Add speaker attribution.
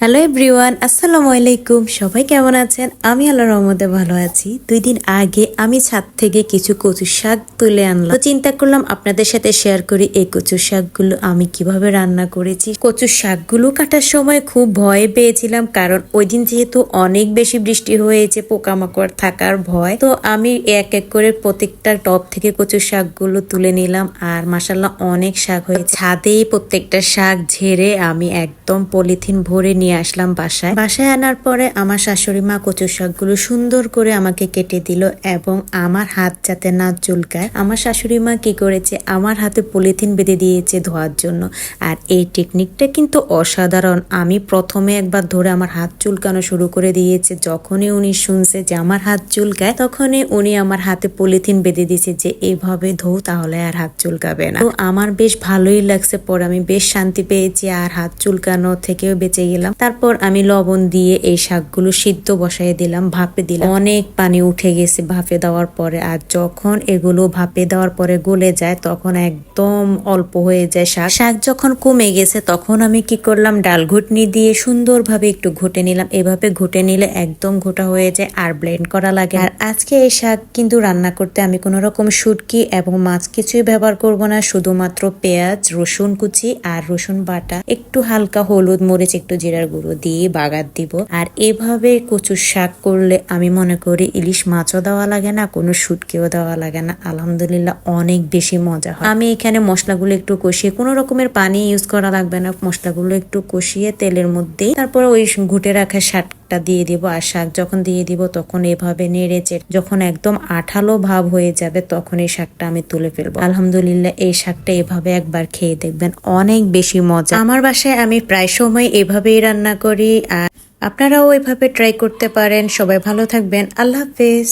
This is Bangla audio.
Speaker 1: হ্যালো এভরিওয়ান, আসসালামু আলাইকুম। সবাই কেমন আছেন? আমি আল্লাহর রহমতে ভালো আছি। 2 দিন আগে আমি ছাদ থেকে কিছু কচু শাক তুলে আনলাম, তো চিন্তা করলাম আপনাদের সাথে শেয়ার করি এই কচু শাকগুলো আমি কিভাবে রান্না করেছি। কচু শাকগুলো কাটার সময় খুব ভয় পেয়েছিলাম, কারণ ওই দিন যেহেতু অনেক বেশি বৃষ্টি হয়েছে, পোকামাকড় থাকার ভয়। তো আমি এক এক করে প্রত্যেকটা টব থেকে কচু শাকগুলো তুলে নিলাম, আর মাশাআল্লাহ অনেক শাক হয়েছে। ছাদেই প্রত্যেকটা শাক ঝেড়ে আমি একদম পলিথিন ভরে নিয়ে আসলাম বাসায় আনার পরে আমার শাশুড়ি মা কচু শাকগুলো সুন্দর করে আমাকে কেটে দিল, এবং আমার হাত যাতে না চুলকায় আমার শাশুড়ি মা কি করেছে, আমার হাতে পলিথিন বেঁধে দিয়েছে ধোয়ার জন্য। আর এই টেকনিকটা কিন্তু অসাধারণ। আমি প্রথমে একবার ধরে আমার হাত চুলকানো শুরু করে দিয়েছে। যখনই উনি শুনছে যে আমার হাত চুলকায়, তখনই উনি আমার হাতে পলিথিন বেঁধে দিয়েছে যে এইভাবে ধো, তাহলে আর হাত চুলকাবে না। তো আমার বেশ ভালোই লাগছে, পরে আমি বেশ শান্তি পেয়েছি আর হাত চুলকানো থেকেও বেঁচে গেলাম। তারপর আমি লবণ দিয়ে এই শাকগুলো সিদ্ধ বসাই দিলাম, ভাপে দিলাম। অনেক পানি উঠে গেছে ভাপে দেওয়ার পরে, আর যখন এগুলো ভাপে দেওয়ার পরে গলে যায় তখন একদম অল্প হয়ে যায় শাক যখন কমে গেছে, তখন আমি কি করলাম, ডাল ঘুটনি দিয়ে সুন্দরভাবে একটু ঘুটে নিলাম। এভাবে ঘুটে নিলে একদম ঘোটা হয়ে যায় আর ব্লেন্ড করা লাগে। আর আজকে এই শাক কিন্তু রান্না করতে আমি কোনো রকম শুটকি এবং মাছ কিছুই ব্যবহার করব না, শুধুমাত্র পেঁয়াজ, রসুন কুচি আর রসুন বাটা, একটু হালকা হলুদ, মরিচ, একটু জিরার গুঁড়ো দিয়ে বাগার দিব। আর এভাবে কচুর শাক করলে আমি মনে করি ইলিশ মাছও দেওয়া লাগে না, কোনো শুটকিও দেওয়া লাগে না, আলহামদুলিল্লাহ অনেক বেশি মজা হয়। আমি এখানে মশলাগুলো একটু কষিয়ে, কোনো রকমের পানি ইউজ করা লাগবে না, মশলাগুলো একটু কষিয়ে তেলের মধ্যে তারপর ওই ঘুটে রাখা শাকটা দিয়ে দিব। আর শাক যখন দিয়ে দিব তখন এভাবে নেড়ে চেড়ে যখন একদম আঠালো ভাব হয়ে যাবে, তখন এই শাকটা আমি তুলে ফেলবো। আলহামদুলিল্লাহ এই শাকটা এভাবে একবার খেয়ে দেখবেন, অনেক বেশি মজা। আমার বাসায় আমি প্রায় সময় এভাবেই রান্না করি, আর আপনারাও এভাবে ট্রাই করতে পারেন। সবাই ভালো থাকবেন, আল্লাহ হাফেজ।